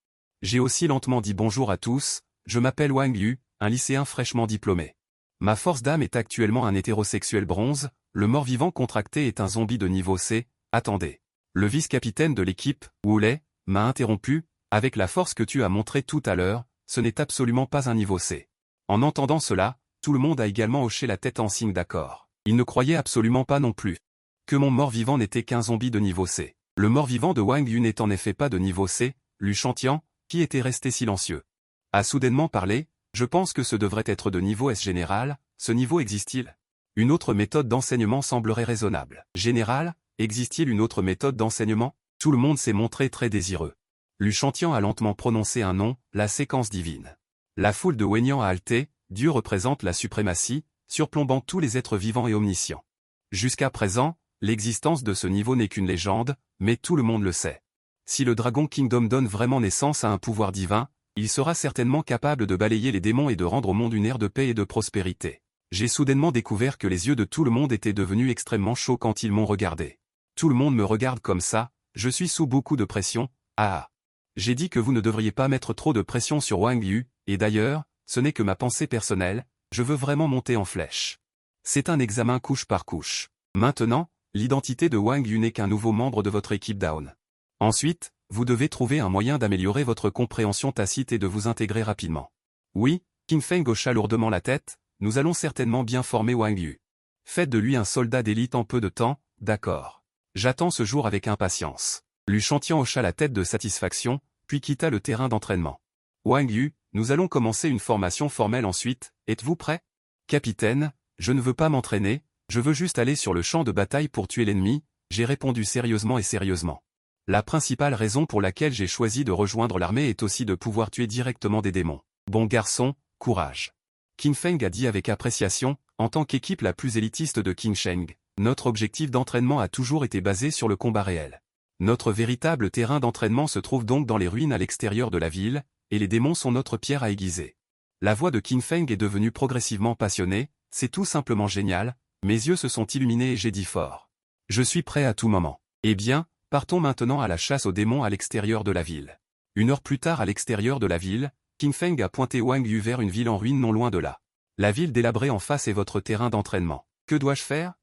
J'ai aussi lentement dit bonjour à tous, je m'appelle Wang Yu, un lycéen fraîchement diplômé. Ma force d'âme est actuellement un hétérosexuel bronze, le mort-vivant contracté est un zombie de niveau C, attendez. Le vice-capitaine de l'équipe, Wu Lei, m'a interrompu, avec la force que tu as montrée tout à l'heure, ce n'est absolument pas un niveau C. En entendant cela, tout le monde a également hoché la tête en signe d'accord. Il ne croyait absolument pas non plus que mon mort-vivant n'était qu'un zombie de niveau C. Le mort-vivant de Wang Yu n'est en effet pas de niveau C, Lu Chantian, qui était resté silencieux, a soudainement parlé, je pense que ce devrait être de niveau S général, ce niveau existe-t-il? Une autre méthode d'enseignement semblerait raisonnable. Général, existe-t-il une autre méthode d'enseignement? Tout le monde s'est montré très désireux. Lu Chantian a lentement prononcé un nom, la séquence divine. La foule de Wenyan a halté, Dieu représente la suprématie, surplombant tous les êtres vivants et omniscients. Jusqu'à présent, l'existence de ce niveau n'est qu'une légende, mais tout le monde le sait. Si le Dragon Kingdom donne vraiment naissance à un pouvoir divin, il sera certainement capable de balayer les démons et de rendre au monde une ère de paix et de prospérité. J'ai soudainement découvert que les yeux de tout le monde étaient devenus extrêmement chauds quand ils m'ont regardé. Tout le monde me regarde comme ça, je suis sous beaucoup de pression, ah. J'ai dit que vous ne devriez pas mettre trop de pression sur Wang Yu, et d'ailleurs, ce n'est que ma pensée personnelle, je veux vraiment monter en flèche. C'est un examen couche par couche. Maintenant, l'identité de Wang Yu n'est qu'un nouveau membre de votre équipe Down. Ensuite, vous devez trouver un moyen d'améliorer votre compréhension tacite et de vous intégrer rapidement. Oui, Qin Feng hocha lourdement la tête, nous allons certainement bien former Wang Yu. Faites de lui un soldat d'élite en peu de temps, d'accord. J'attends ce jour avec impatience. Lu Chantian hocha la tête de satisfaction, puis quitta le terrain d'entraînement. Wang Yu, nous allons commencer une formation formelle ensuite, êtes-vous prêt? Capitaine, je ne veux pas m'entraîner, je veux juste aller sur le champ de bataille pour tuer l'ennemi, j'ai répondu sérieusement et sérieusement. La principale raison pour laquelle j'ai choisi de rejoindre l'armée est aussi de pouvoir tuer directement des démons. Bon garçon, courage. Qin Feng a dit avec appréciation, en tant qu'équipe la plus élitiste de Qingsheng, notre objectif d'entraînement a toujours été basé sur le combat réel. Notre véritable terrain d'entraînement se trouve donc dans les ruines à l'extérieur de la ville, et les démons sont notre pierre à aiguiser. La voix de Qin Feng est devenue progressivement passionnée, c'est tout simplement génial, mes yeux se sont illuminés et j'ai dit fort. Je suis prêt à tout moment. Eh bien, partons maintenant à la chasse aux démons à l'extérieur de la ville. 1 heure plus tard à l'extérieur de la ville, Qin Feng a pointé Wang Yu vers une ville en ruine non loin de là. La ville délabrée en face est votre terrain d'entraînement. Que dois-je faire?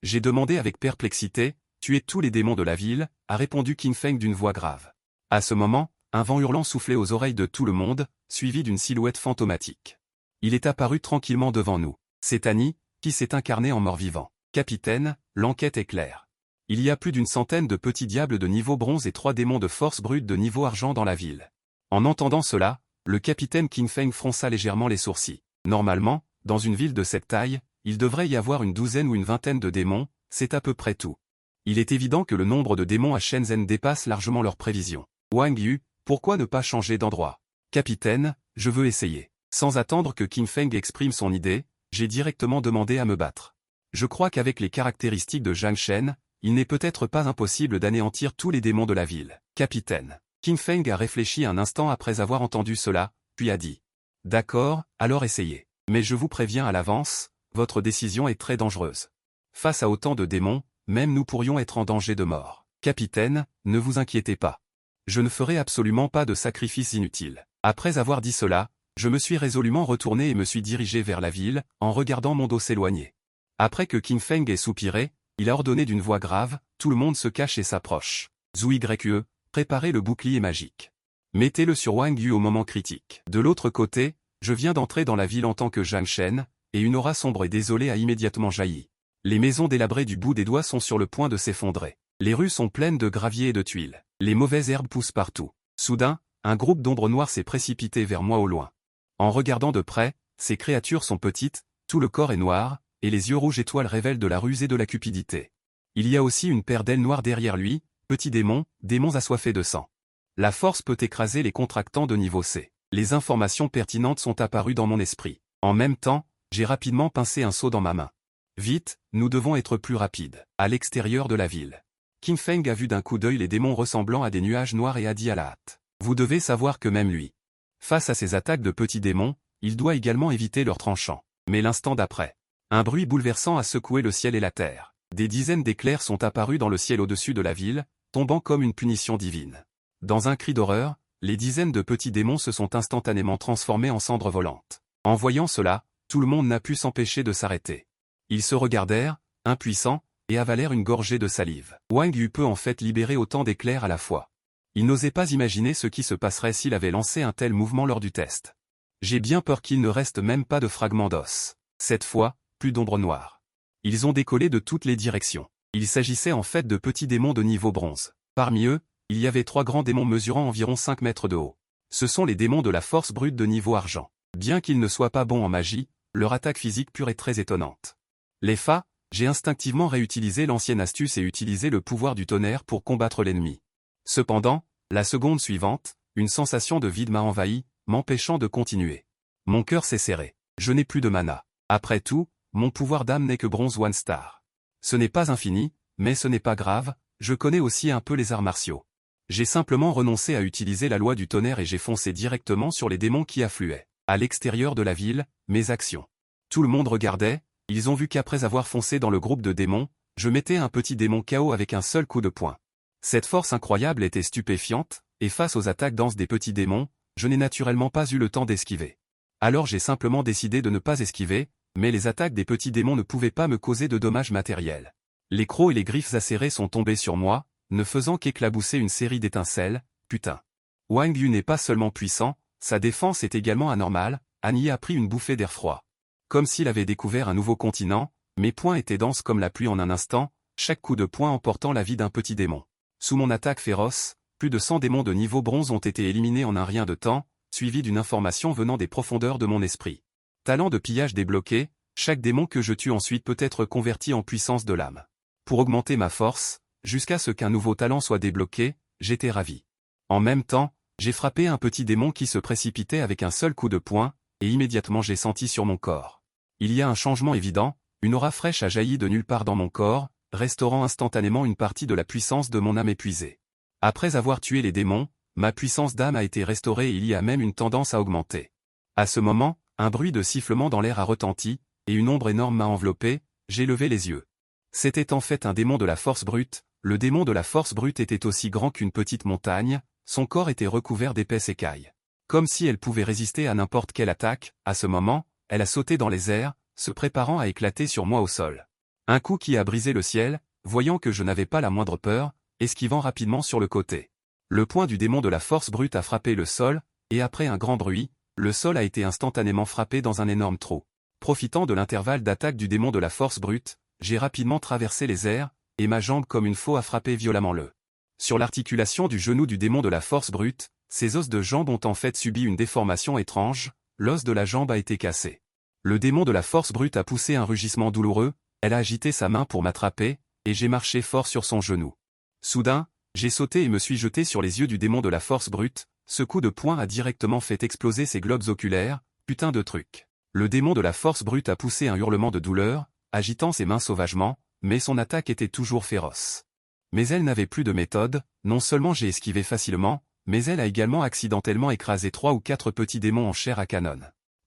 J'ai demandé avec perplexité, tuer tous les démons de la ville, a répondu Qin Feng d'une voix grave. À ce moment, un vent hurlant soufflait aux oreilles de tout le monde, suivi d'une silhouette fantomatique. Il est apparu tranquillement devant nous. C'est Annie, qui s'est incarnée en mort-vivant. Capitaine, l'enquête est claire. Il y a plus d'une centaine de petits diables de niveau bronze et 3 démons de force brute de niveau argent dans la ville. En entendant cela, le capitaine Qin Feng fronça légèrement les sourcils. Normalement, dans une ville de cette taille, il devrait y avoir une douzaine ou une vingtaine de démons, c'est à peu près tout. Il est évident que le nombre de démons à Shenzhen dépasse largement leurs prévisions. Wang Yu, pourquoi ne pas changer d'endroit? Capitaine, je veux essayer. Sans attendre que Qin Feng exprime son idée, j'ai directement demandé à me battre. Je crois qu'avec les caractéristiques de Zhang Shen, il n'est peut-être pas impossible d'anéantir tous les démons de la ville. Capitaine. Qin Feng a réfléchi un instant après avoir entendu cela, puis a dit. D'accord, alors essayez. Mais je vous préviens à l'avance, votre décision est très dangereuse. Face à autant de démons, même nous pourrions être en danger de mort. Capitaine, ne vous inquiétez pas. Je ne ferai absolument pas de sacrifice inutile. Après avoir dit cela, je me suis résolument retourné et me suis dirigé vers la ville, en regardant mon dos s'éloigner. Après que Qin Feng ait soupiré, il a ordonné d'une voix grave, tout le monde se cache et s'approche. Zhu Yue, préparez le bouclier magique. Mettez-le sur Wang Yu au moment critique. De l'autre côté, je viens d'entrer dans la ville en tant que Zhang Shen, et une aura sombre et désolée a immédiatement jailli. Les maisons délabrées du bout des doigts sont sur le point de s'effondrer. Les rues sont pleines de gravier et de tuiles. Les mauvaises herbes poussent partout. Soudain, un groupe d'ombres noires s'est précipité vers moi au loin. En regardant de près, ces créatures sont petites, tout le corps est noir, et les yeux rouges étoiles révèlent de la ruse et de la cupidité. Il y a aussi une paire d'ailes noires derrière lui, petits démons, démons assoiffés de sang. La force peut écraser les contractants de niveau C. Les informations pertinentes sont apparues dans mon esprit. En même temps, j'ai rapidement pincé un seau dans ma main. Vite, nous devons être plus rapides. À l'extérieur de la ville. Qin Feng a vu d'un coup d'œil les démons ressemblant à des nuages noirs et a dit à la hâte. Vous devez savoir que même lui. Face à ces attaques de petits démons, il doit également éviter leurs tranchants. Mais l'instant d'après. Un bruit bouleversant a secoué le ciel et la terre. Des dizaines d'éclairs sont apparus dans le ciel au-dessus de la ville, tombant comme une punition divine. Dans un cri d'horreur, les dizaines de petits démons se sont instantanément transformés en cendres volantes. En voyant cela, tout le monde n'a pu s'empêcher de s'arrêter. Ils se regardèrent, impuissants, et avalèrent une gorgée de salive. Wang Yu peut en fait libérer autant d'éclairs à la fois. Il n'osait pas imaginer ce qui se passerait s'il avait lancé un tel mouvement lors du test. J'ai bien peur qu'il ne reste même pas de fragments d'os. Cette fois, plus d'ombres noires. Ils ont décollé de toutes les directions. Il s'agissait en fait de petits démons de niveau bronze. Parmi eux, il y avait 3 grands démons mesurant environ 5 mètres de haut. Ce sont les démons de la force brute de niveau argent. Bien qu'ils ne soient pas bons en magie, leur attaque physique pure est très étonnante. Les Fa, j'ai instinctivement réutilisé l'ancienne astuce et utilisé le pouvoir du tonnerre pour combattre l'ennemi. Cependant, la seconde suivante, une sensation de vide m'a envahi, m'empêchant de continuer. Mon cœur s'est serré. Je n'ai plus de mana. Après tout, mon pouvoir d'âme n'est que bronze 1 star. Ce n'est pas infini, mais ce n'est pas grave, je connais aussi un peu les arts martiaux. J'ai simplement renoncé à utiliser la loi du tonnerre et j'ai foncé directement sur les démons qui affluaient. À l'extérieur de la ville, mes actions. Tout le monde regardait, ils ont vu qu'après avoir foncé dans le groupe de démons, je mettais un petit démon KO avec un seul coup de poing. Cette force incroyable était stupéfiante, et face aux attaques denses des petits démons, je n'ai naturellement pas eu le temps d'esquiver. Alors j'ai simplement décidé de ne pas esquiver, mais les attaques des petits démons ne pouvaient pas me causer de dommages matériels. Les crocs et les griffes acérées sont tombés sur moi, ne faisant qu'éclabousser une série d'étincelles, putain. Wang Yu n'est pas seulement puissant, sa défense est également anormale, Annie a pris une bouffée d'air froid. Comme s'il avait découvert un nouveau continent, mes poings étaient denses comme la pluie en un instant, chaque coup de poing emportant la vie d'un petit démon. Sous mon attaque féroce, plus de 100 démons de niveau bronze ont été éliminés en un rien de temps, suivi d'une information venant des profondeurs de mon esprit. Talent de pillage débloqué, chaque démon que je tue ensuite peut être converti en puissance de l'âme. Pour augmenter ma force, jusqu'à ce qu'un nouveau talent soit débloqué, j'étais ravi. En même temps, j'ai frappé un petit démon qui se précipitait avec un seul coup de poing, et immédiatement j'ai senti sur mon corps. Il y a un changement évident, une aura fraîche a jailli de nulle part dans mon corps, restaurant instantanément une partie de la puissance de mon âme épuisée. Après avoir tué les démons, ma puissance d'âme a été restaurée et il y a même une tendance à augmenter. À ce moment, un bruit de sifflement dans l'air a retenti, et une ombre énorme m'a enveloppé, j'ai levé les yeux. C'était en fait un démon de la force brute, le démon de la force brute était aussi grand qu'une petite montagne, son corps était recouvert d'épaisses écailles. Comme si elle pouvait résister à n'importe quelle attaque, à ce moment, elle a sauté dans les airs, se préparant à éclater sur moi au sol. Un coup qui a brisé le ciel, voyant que je n'avais pas la moindre peur, esquivant rapidement sur le côté. Le poing du démon de la force brute a frappé le sol, et après un grand bruit, le sol a été instantanément frappé dans un énorme trou. Profitant de l'intervalle d'attaque du démon de la force brute, j'ai rapidement traversé les airs, et ma jambe comme une faux a frappé violemment le. Sur l'articulation du genou du démon de la force brute, ses os de jambe ont en fait subi une déformation étrange, l'os de la jambe a été cassé. Le démon de la force brute a poussé un rugissement douloureux, elle a agité sa main pour m'attraper, et j'ai marché fort sur son genou. Soudain, j'ai sauté et me suis jeté sur les yeux du démon de la force brute, ce coup de poing a directement fait exploser ses globes oculaires, putain de truc. Le démon de la force brute a poussé un hurlement de douleur, agitant ses mains sauvagement, mais son attaque était toujours féroce. Mais elle n'avait plus de méthode, non seulement j'ai esquivé facilement, mais elle a également accidentellement écrasé 3 ou 4 petits démons en chair à canon.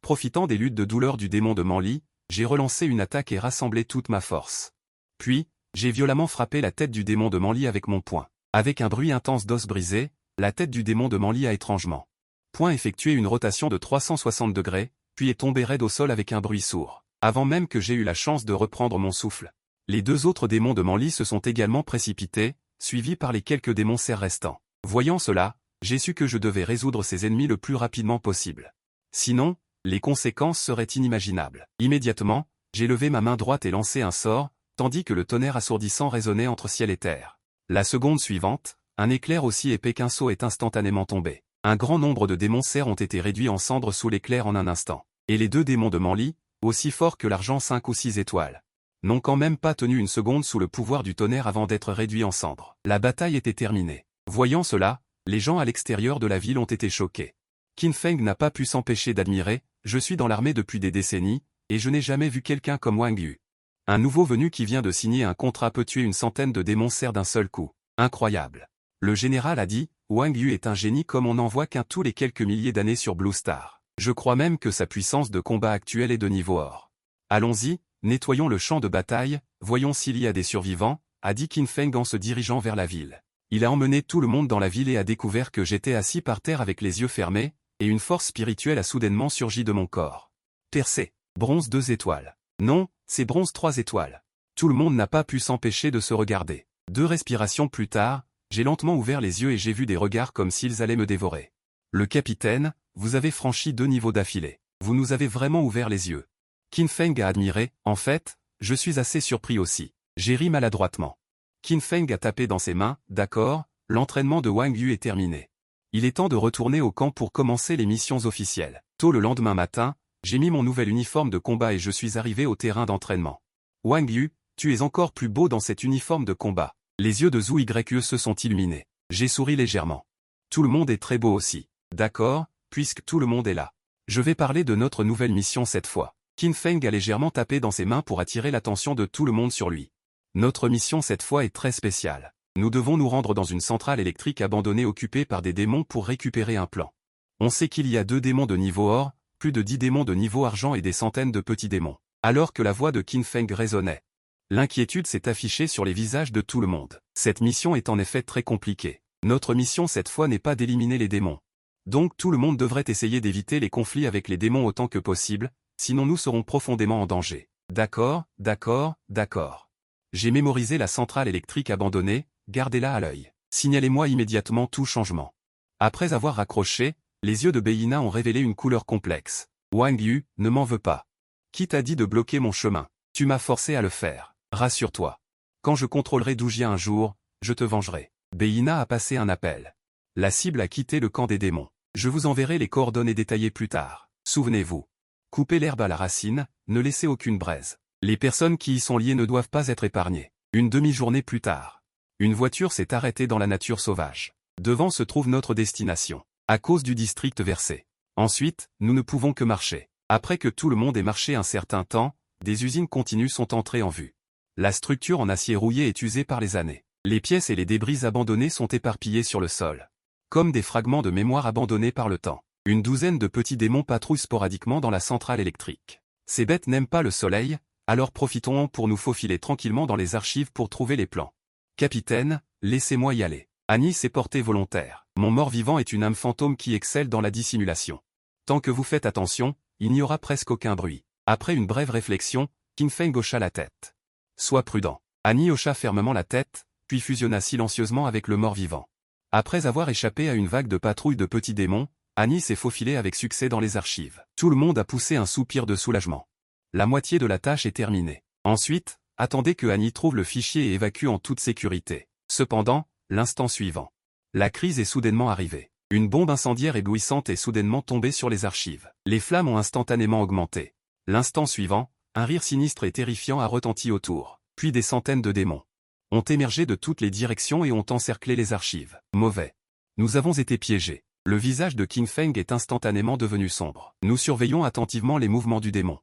Profitant des luttes de douleur du démon de Manli, j'ai relancé une attaque et rassemblé toute ma force. Puis, j'ai violemment frappé la tête du démon de Manli avec mon poing. Avec un bruit intense d'os brisés, la tête du démon de Manli a étrangement. Poing effectué une rotation de 360 degrés, puis est tombé raide au sol avec un bruit sourd. Avant même que j'ai eu la chance de reprendre mon souffle. Les 2 autres démons de Manli se sont également précipités, suivis par les quelques démons serres restants. Voyant cela, j'ai su que je devais résoudre ces ennemis le plus rapidement possible. Sinon, les conséquences seraient inimaginables. Immédiatement, j'ai levé ma main droite et lancé un sort, tandis que le tonnerre assourdissant résonnait entre ciel et terre. La seconde suivante, un éclair aussi épais qu'un seau est instantanément tombé. Un grand nombre de démons serres ont été réduits en cendres sous l'éclair en un instant. Et les 2 démons de Manli, aussi forts que l'argent 5 ou 6 étoiles, n'ont quand même pas tenu une seconde sous le pouvoir du tonnerre avant d'être réduits en cendres. La bataille était terminée. Voyant cela, les gens à l'extérieur de la ville ont été choqués. Qin Feng n'a pas pu s'empêcher d'admirer, je suis dans l'armée depuis des décennies, et je n'ai jamais vu quelqu'un comme Wang Yu. Un nouveau venu qui vient de signer un contrat peut tuer une centaine de démons serres d'un seul coup. Incroyable. Le général a dit, Wang Yu est un génie comme on n'en voit qu'un tous les quelques milliers d'années sur Blue Star. Je crois même que sa puissance de combat actuelle est de niveau or. Allons-y, nettoyons le champ de bataille, voyons s'il y a des survivants, a dit Qin Feng en se dirigeant vers la ville. Il a emmené tout le monde dans la ville et a découvert que j'étais assis par terre avec les yeux fermés, et une force spirituelle a soudainement surgi de mon corps. Percé. Bronze 2 étoiles. Non, c'est bronze 3 étoiles. Tout le monde n'a pas pu s'empêcher de se regarder. 2 respirations plus tard, j'ai lentement ouvert les yeux et j'ai vu des regards comme s'ils allaient me dévorer. Le capitaine, vous avez franchi 2 niveaux d'affilée. Vous nous avez vraiment ouvert les yeux. Qin Feng a admiré, en fait, je suis assez surpris aussi. J'ai ri maladroitement. Qin Feng a tapé dans ses mains, d'accord, l'entraînement de Wang Yu est terminé. Il est temps de retourner au camp pour commencer les missions officielles. Tôt le lendemain matin, j'ai mis mon nouvel uniforme de combat et je suis arrivé au terrain d'entraînement. Wang Yu, tu es encore plus beau dans cet uniforme de combat. Les yeux de Zhu Yu se sont illuminés. J'ai souri légèrement. Tout le monde est très beau aussi. D'accord, puisque tout le monde est là. Je vais parler de notre nouvelle mission cette fois. Qin Feng a légèrement tapé dans ses mains pour attirer l'attention de tout le monde sur lui. Notre mission cette fois est très spéciale. Nous devons nous rendre dans une centrale électrique abandonnée occupée par des démons pour récupérer un plan. On sait qu'il y a 2 démons de niveau or, plus de 10 démons de niveau argent et des centaines de petits démons. Alors que la voix de Qin Feng résonnait. L'inquiétude s'est affichée sur les visages de tout le monde. Cette mission est en effet très compliquée. Notre mission cette fois n'est pas d'éliminer les démons. Donc tout le monde devrait essayer d'éviter les conflits avec les démons autant que possible, sinon nous serons profondément en danger. D'accord, d'accord, d'accord. J'ai mémorisé la centrale électrique abandonnée, gardez-la à l'œil. Signalez-moi immédiatement tout changement. Après avoir raccroché, les yeux de Beina ont révélé une couleur complexe. Wang Yu, ne m'en veux pas. Qui t'a dit de bloquer mon chemin? Tu m'as forcé à le faire. Rassure-toi. Quand je contrôlerai Doujia un jour, je te vengerai. Beina a passé un appel. La cible a quitté le camp des démons. Je vous enverrai les coordonnées détaillées plus tard. Souvenez-vous. Coupez l'herbe à la racine, ne laissez aucune braise. Les personnes qui y sont liées ne doivent pas être épargnées. Une demi-journée plus tard. Une voiture s'est arrêtée dans la nature sauvage. Devant se trouve notre destination. À cause du district versé. Ensuite, nous ne pouvons que marcher. Après que tout le monde ait marché un certain temps, des usines continues sont entrées en vue. La structure en acier rouillé est usée par les années. Les pièces et les débris abandonnés sont éparpillés sur le sol. Comme des fragments de mémoire abandonnés par le temps. Une douzaine de petits démons patrouillent sporadiquement dans la centrale électrique. Ces bêtes n'aiment pas le soleil, alors profitons-en pour nous faufiler tranquillement dans les archives pour trouver les plans. Capitaine, laissez-moi y aller. Annie s'est portée volontaire. Mon mort-vivant est une âme fantôme qui excelle dans la dissimulation. Tant que vous faites attention, il n'y aura presque aucun bruit. Après une brève réflexion, King Feng hocha la tête. Sois prudent. Annie hocha fermement la tête, puis fusionna silencieusement avec le mort-vivant. Après avoir échappé à une vague de patrouilles de petits démons, Annie s'est faufilée avec succès dans les archives. Tout le monde a poussé un soupir de soulagement. La moitié de la tâche est terminée. Ensuite, attendez que Annie trouve le fichier et évacue en toute sécurité. Cependant, l'instant suivant. La crise est soudainement arrivée. Une bombe incendiaire éblouissante est soudainement tombée sur les archives. Les flammes ont instantanément augmenté. L'instant suivant, un rire sinistre et terrifiant a retenti autour. Puis des centaines de démons ont émergé de toutes les directions et ont encerclé les archives. Mauvais. Nous avons été piégés. Le visage de King Feng est instantanément devenu sombre. Nous surveillons attentivement les mouvements du démon.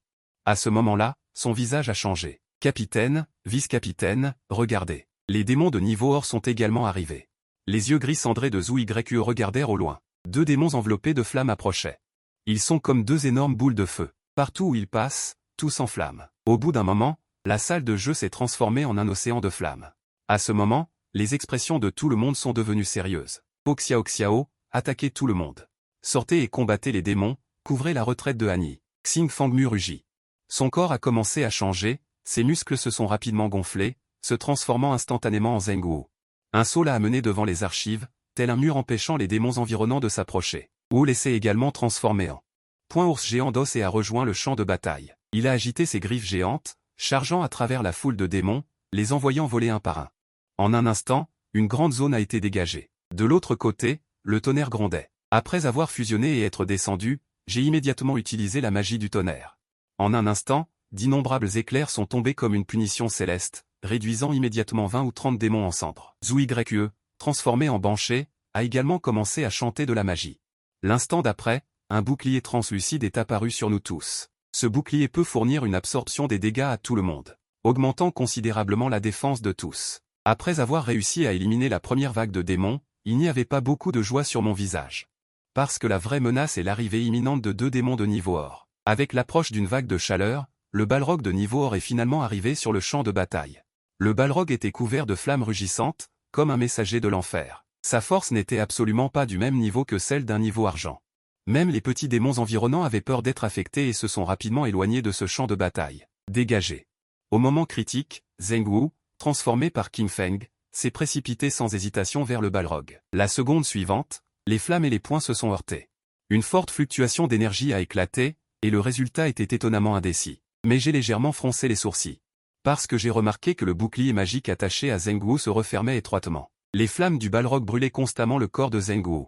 À ce moment-là, son visage a changé. Capitaine, vice-capitaine, regardez. Les démons de niveau or sont également arrivés. Les yeux gris cendrés de Zhu Yu regardèrent au loin. Deux démons enveloppés de flammes approchaient. Ils sont comme deux énormes boules de feu. Partout où ils passent, tout s'enflamme. Au bout d'un moment, la salle de jeu s'est transformée en un océan de flammes. À ce moment, les expressions de tout le monde sont devenues sérieuses. Oxiao Xiao, attaquez tout le monde. Sortez et combattez les démons, couvrez la retraite de Annie. Xing Fangmu rugit. Son corps a commencé à changer, ses muscles se sont rapidement gonflés, se transformant instantanément en Zheng. Un saut l'a amené devant les archives, tel un mur empêchant les démons environnants de s'approcher. Wu s'est également transformé en point ours géant d'os et a rejoint le champ de bataille. Il a agité ses griffes géantes, chargeant à travers la foule de démons, les envoyant voler un par un. En un instant, une grande zone a été dégagée. De l'autre côté, le tonnerre grondait. Après avoir fusionné et être descendu, j'ai immédiatement utilisé la magie du tonnerre. En un instant, d'innombrables éclairs sont tombés comme une punition céleste, réduisant immédiatement 20 ou 30 démons en cendres. Zhu Yu, transformé en banshee, a également commencé à chanter de la magie. L'instant d'après, un bouclier translucide est apparu sur nous tous. Ce bouclier peut fournir une absorption des dégâts à tout le monde, augmentant considérablement la défense de tous. Après avoir réussi à éliminer la première vague de démons, il n'y avait pas beaucoup de joie sur mon visage. Parce que la vraie menace est l'arrivée imminente de deux démons de niveau or. Avec l'approche d'une vague de chaleur, le Balrog de niveau or est finalement arrivé sur le champ de bataille. Le Balrog était couvert de flammes rugissantes, comme un messager de l'enfer. Sa force n'était absolument pas du même niveau que celle d'un niveau argent. Même les petits démons environnants avaient peur d'être affectés et se sont rapidement éloignés de ce champ de bataille. Dégagés. Au moment critique, Zheng, transformé par King Feng, s'est précipité sans hésitation vers le Balrog. La seconde suivante, les flammes et les poings se sont heurtés. Une forte fluctuation d'énergie a éclaté, et le résultat était étonnamment indécis. Mais j'ai légèrement froncé les sourcils. Parce que j'ai remarqué que le bouclier magique attaché à Zheng se refermait étroitement. Les flammes du Balrog brûlaient constamment le corps de Zheng.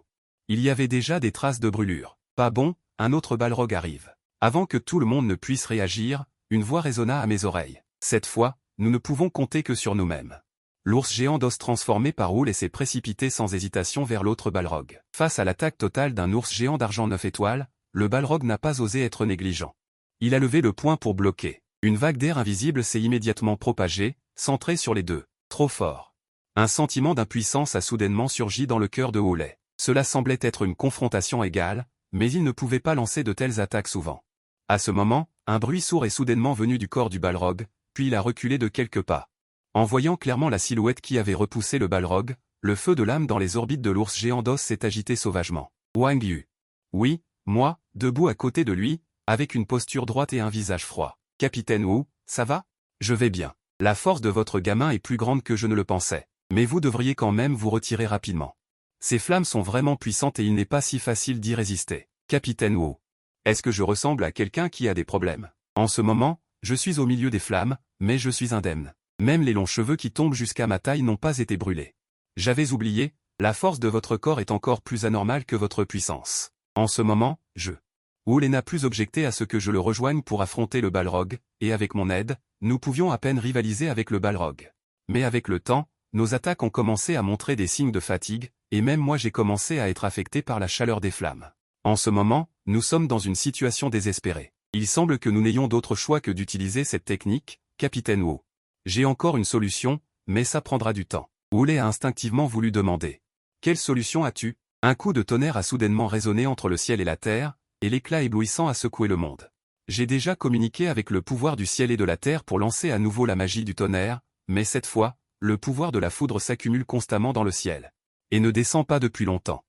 Il y avait déjà des traces de brûlure. Pas bon, un autre Balrog arrive. Avant que tout le monde ne puisse réagir, une voix résonna à mes oreilles. Cette fois, nous ne pouvons compter que sur nous-mêmes. L'ours géant d'os transformé par Wool s'est précipité sans hésitation vers l'autre Balrog. Face à l'attaque totale d'un ours géant d'argent 9 étoiles, le Balrog n'a pas osé être négligent. Il a levé le poing pour bloquer. Une vague d'air invisible s'est immédiatement propagée, centrée sur les deux. Trop fort. Un sentiment d'impuissance a soudainement surgi dans le cœur de Wool. Cela semblait être une confrontation égale, mais il ne pouvait pas lancer de telles attaques souvent. À ce moment, un bruit sourd est soudainement venu du corps du Balrog, puis il a reculé de quelques pas. En voyant clairement la silhouette qui avait repoussé le balrog, le feu de l'âme dans les orbites de l'ours géant d'os s'est agité sauvagement. Wang Yu. Oui, moi, debout à côté de lui, avec une posture droite et un visage froid. Capitaine Wu, ça va? Je vais bien. La force de votre gamin est plus grande que je ne le pensais. Mais vous devriez quand même vous retirer rapidement. Ces flammes sont vraiment puissantes et il n'est pas si facile d'y résister. Capitaine Wu. Est-ce que je ressemble à quelqu'un qui a des problèmes? En ce moment, je suis au milieu des flammes, mais je suis indemne. Même les longs cheveux qui tombent jusqu'à ma taille n'ont pas été brûlés. J'avais oublié, la force de votre corps est encore plus anormale que votre puissance. En ce moment, Wu n'a plus objecté à ce que je le rejoigne pour affronter le balrog, et avec mon aide, nous pouvions à peine rivaliser avec le balrog. Mais avec le temps, nos attaques ont commencé à montrer des signes de fatigue, et même moi j'ai commencé à être affecté par la chaleur des flammes. En ce moment, nous sommes dans une situation désespérée. Il semble que nous n'ayons d'autre choix que d'utiliser cette technique, Capitaine Wu. J'ai encore une solution, mais ça prendra du temps. Wu a instinctivement voulu demander. Quelle solution as-tu? Un coup de tonnerre a soudainement résonné entre le ciel et la terre, et l'éclat éblouissant a secoué le monde. J'ai déjà communiqué avec le pouvoir du ciel et de la terre pour lancer à nouveau la magie du tonnerre, mais cette fois, le pouvoir de la foudre s'accumule constamment dans le ciel. Et ne descend pas depuis longtemps.